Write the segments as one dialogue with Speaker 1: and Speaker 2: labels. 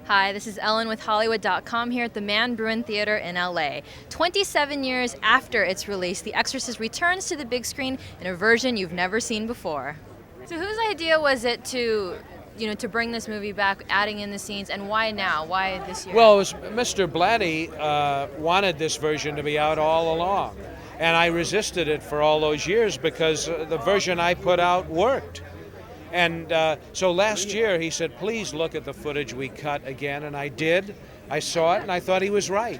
Speaker 1: Hi, this is Ellen with Hollywood.com here at the Man Bruin Theater in LA. 27 years after its release, The Exorcist returns to the big screen in a version you've never seen before. So whose idea was it to bring this movie back, adding in the scenes, and why now? Why this year?
Speaker 2: Well, it was Mr. Blatty wanted this version to be out all along, and I resisted it for all those years because the version I put out worked. And so last year he said, please look at the footage we cut again, and I did. I saw it, and I thought he was right.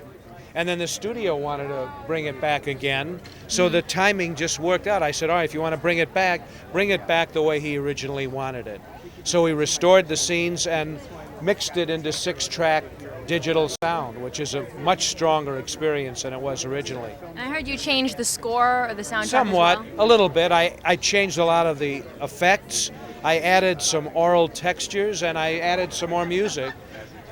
Speaker 2: And then the studio wanted to bring it back again, so the timing just worked out. I said, all right, if you want to bring it back the way he originally wanted it. So we restored the scenes and mixed it into 6-track digital sound, which is a much stronger experience than it was originally.
Speaker 1: And I heard you changed the score or the soundtrack
Speaker 2: Somewhat,
Speaker 1: as well?
Speaker 2: a little bit. I changed a lot of the effects. I added some oral textures, and I added some more music.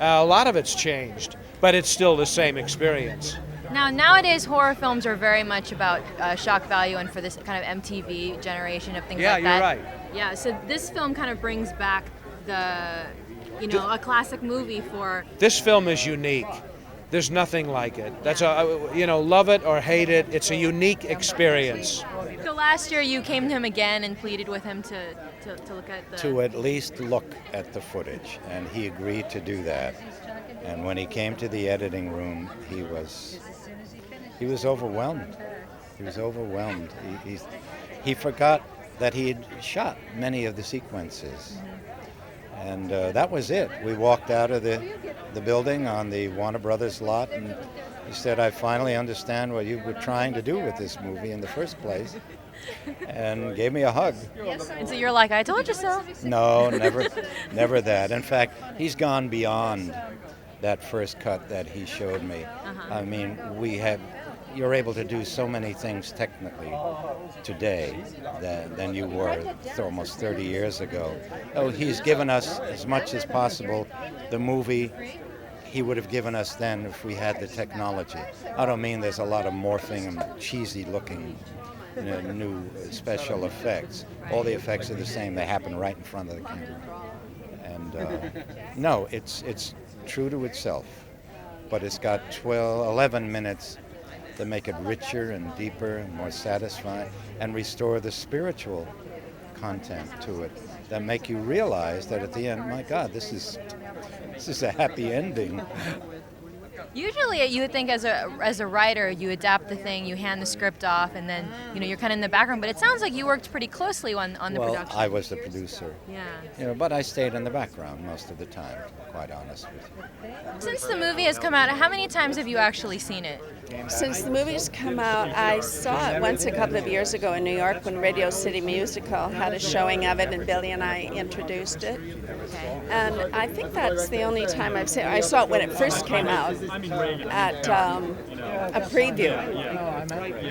Speaker 2: A lot of it's changed, but it's still the same experience.
Speaker 1: Now, nowadays, horror films are very much about shock value and for this kind of MTV generation of things like that.
Speaker 2: Yeah, you're right.
Speaker 1: Yeah, so this film kind of brings back a classic movie for...
Speaker 2: This film is unique. There's nothing like it. That's love it or hate it, it's a unique experience.
Speaker 1: So last year you came to him again and pleaded with him to look at the...
Speaker 3: To at least look at the footage, and he agreed to do that. And when he came to the editing room, he was overwhelmed. He was overwhelmed. He forgot that he had shot many of the sequences. And that was it. We walked out of the building on the Warner Brothers lot, and he said, I finally understand what you were trying to do with this movie in the first place, and gave me a hug.
Speaker 1: And so you're like, I told you so.
Speaker 3: No, never that. In fact, he's gone beyond that first cut that he showed me. I mean, you're able to do so many things technically today than you were almost 30 years ago. Oh, he's given us as much as possible the movie he would have given us then if we had the technology. I don't mean there's a lot of morphing and cheesy looking new special effects. All the effects are the same. They happen right in front of the camera. And no, it's true to itself, but it's got 11 minutes that make it richer and deeper and more satisfying and restore the spiritual content to it that make you realize that at the end, my God, this is a happy ending.
Speaker 1: Usually you would think as a writer, you adapt the thing, you hand the script off, and then you're kind of in the background, but it sounds like you worked pretty closely on the production.
Speaker 3: Well, I was the producer.
Speaker 1: Yeah.
Speaker 3: But I stayed in the background most of the time, to be quite honest with you.
Speaker 1: Since the movie has come out, how many times have you actually seen it?
Speaker 4: Since the movie's come out, I saw it once a couple of years ago in New York when Radio City Musical had a showing of it, and Billy and I introduced it.
Speaker 1: Okay.
Speaker 4: And I think that's the only time I've seen it. I saw it when it first came out at a preview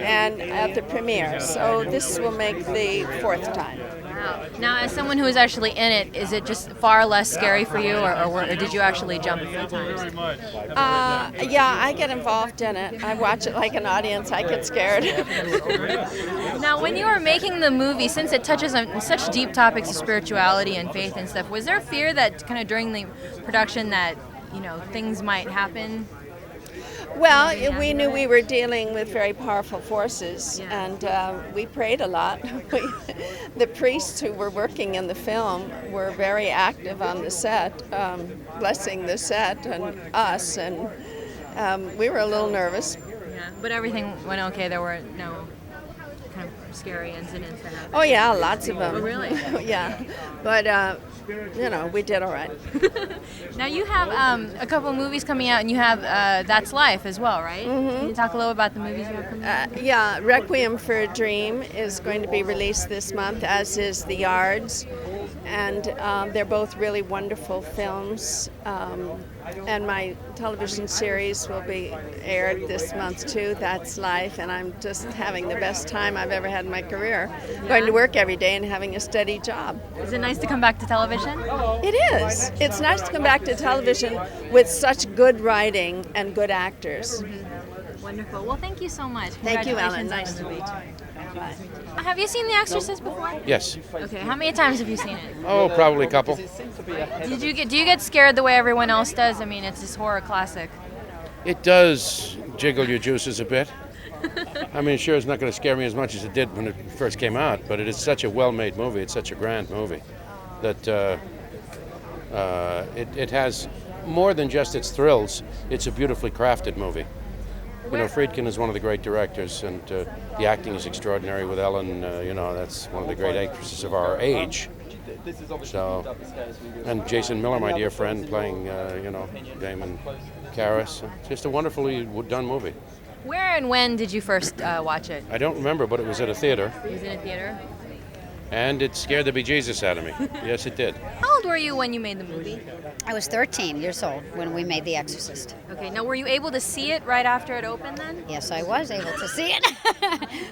Speaker 4: and at the premiere. So this will make the fourth time.
Speaker 1: Wow. Now, as someone who is actually in it, is it just far less scary for you, or did you actually jump a few times?
Speaker 4: Yeah, I get involved in it. I watch it like an audience. I get scared.
Speaker 1: Now, when you were making the movie, since it touches on such deep topics of spirituality and faith and stuff, was there fear that kind of during the production that, things might happen?
Speaker 4: Well, we knew we were dealing with very powerful forces, and we prayed a lot. The priests who were working in the film were very active on the set, blessing the set and us, and we were a little nervous.
Speaker 1: Yeah, but everything went okay. There were no kind of scary incidents that happened.
Speaker 4: Oh yeah, lots of them.
Speaker 1: Oh, really?
Speaker 4: Yeah, but we did all right.
Speaker 1: Now you have a couple of movies coming out, and you have That's Life as well, right?
Speaker 4: Mm-hmm.
Speaker 1: Can you talk a little about the movies you have coming out?
Speaker 4: Yeah, Requiem for a Dream is going to be released this month, as is The Yards, and they're both really wonderful films. And my television series will be aired this month too, That's Life, and I'm just having the best time I've ever had in my career. Going to work every day and having a steady job.
Speaker 1: Is it nice to come back to television?
Speaker 4: It is. It's nice to come back to television with such good writing and good actors.
Speaker 1: Wonderful. Well, thank you so much.
Speaker 4: Thank you, Ellen.
Speaker 1: Congratulations on
Speaker 4: Nice
Speaker 1: the
Speaker 4: to
Speaker 1: movie.
Speaker 4: meet you.
Speaker 1: Have you seen The Exorcist before?
Speaker 5: Yes.
Speaker 1: Okay, how many times have you seen it?
Speaker 5: Oh, probably a couple.
Speaker 1: Do you get scared the way everyone else does? I mean, it's this horror classic.
Speaker 5: It does jiggle your juices a bit. I mean, sure, it's not going to scare me as much as it did when it first came out, but it is such a well-made movie. It's such a grand movie that it has more than just its thrills. It's a beautifully crafted movie. You know, Friedkin is one of the great directors, and the acting is extraordinary with Ellen. You know, that's one of the great actresses of our age. So, and Jason Miller, my dear friend, playing, you know, Damon Karras. Just a wonderfully done movie.
Speaker 1: Where and when did you first watch it?
Speaker 5: I don't remember, but it was at a theater,
Speaker 1: Was it in a theater?
Speaker 5: and it scared the bejesus out of me. Yes, it did.
Speaker 1: How old were you when you made the movie?
Speaker 6: I was 13 years old when we made The Exorcist.
Speaker 1: Okay, now were you able to see it right after it opened then?
Speaker 6: Yes, I was able to see it.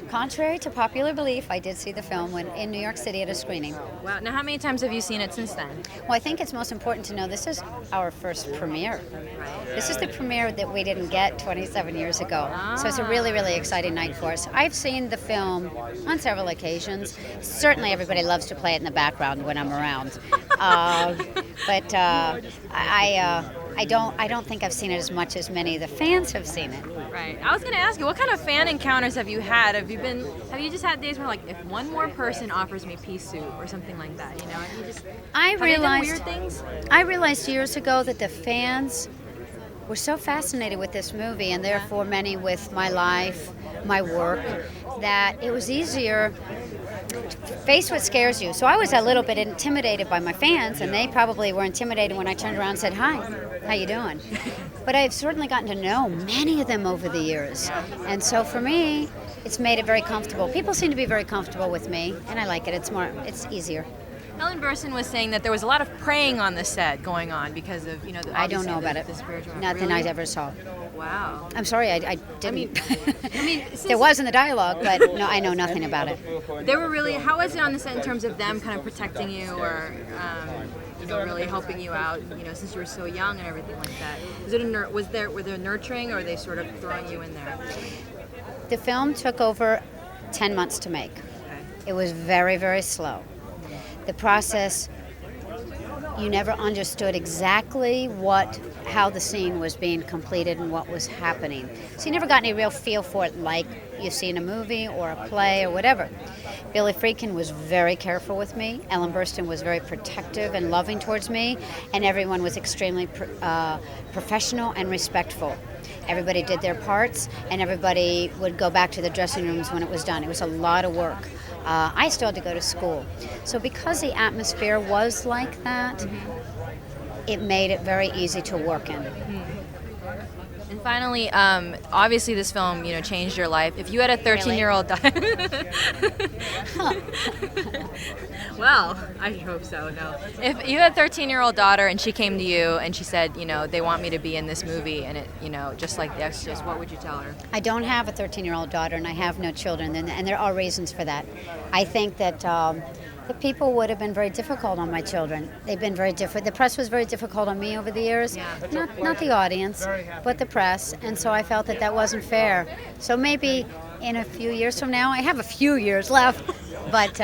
Speaker 6: Contrary to popular belief, I did see the film when in New York City at a screening.
Speaker 1: Wow, now how many times have you seen it since then?
Speaker 6: Well, I think it's most important to know this is our first premiere. This is the premiere that we didn't get 27 years ago. So it's a really, really exciting night for us. I've seen the film on several occasions. Certainly everybody loves to play it in the background when I'm around. But I don't think I've seen it as much as many of the fans have seen it.
Speaker 1: Right. I was going to ask you, what kind of fan encounters have you had? Have you just had days where like, if one more person offers me pea soup or something like that, you know? And you just, have they done weird things?
Speaker 6: I realized years ago that the fans were so fascinated with this movie, and therefore many with my life, my work, that it was easier to face what scares you. So I was a little bit intimidated by my fans, and they probably were intimidated when I turned around and said, "Hi, how you doing?" But I've certainly gotten to know many of them over the years. And so for me, it's made it very comfortable. People seem to be very comfortable with me, and I like it. It's easier.
Speaker 1: Ellen Burstyn was saying that there was a lot of praying on the set going on because of, you know,
Speaker 6: I don't know about
Speaker 1: the
Speaker 6: it.
Speaker 1: spiritual.
Speaker 6: Nothing
Speaker 1: Really?
Speaker 6: I ever saw.
Speaker 1: Wow.
Speaker 6: I'm sorry, I didn't.
Speaker 1: I mean,
Speaker 6: There was in the dialogue, but no, I know nothing about it.
Speaker 1: They were really. How was it on the set in terms of them kind of protecting you, or you know, really helping you out? You know, since you were so young and everything like that. Were there nurturing, or were they sort of throwing you in there?
Speaker 6: The film took over 10 months to make. It was very, very slow. The process, you never understood exactly how the scene was being completed and what was happening. So you never got any real feel for it like you see in a movie or a play or whatever. Billy Friedkin was very careful with me. Ellen Burstyn was very protective and loving towards me, and everyone was extremely professional and respectful. Everybody did their parts, and everybody would go back to the dressing rooms when it was done. It was a lot of work. I still had to go to school. So because the atmosphere was like that, it made it very easy to work in.
Speaker 1: And finally, obviously this film, you know, changed your life. If you had a 13-year-old well, I hope so, no. If you had a 13-year-old daughter and she came to you and she said, you know, they want me to be in this movie and it, you know, just like The Exorcist, what would you tell her?
Speaker 6: I don't have a 13-year-old daughter, and I have no children, and there are reasons for that. I think that the people would have been very difficult on my children. They've been very different. The press was very difficult on me over the years. Yeah. Not the audience, but the press. And so I felt that wasn't fair. So maybe in a few years from now, I have a few years left, but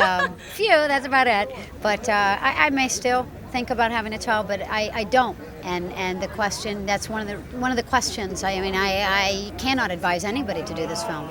Speaker 6: few, that's about it. But I may still think about having a child, but I don't. And the question, that's one of the questions. I mean, I cannot advise anybody to do this film.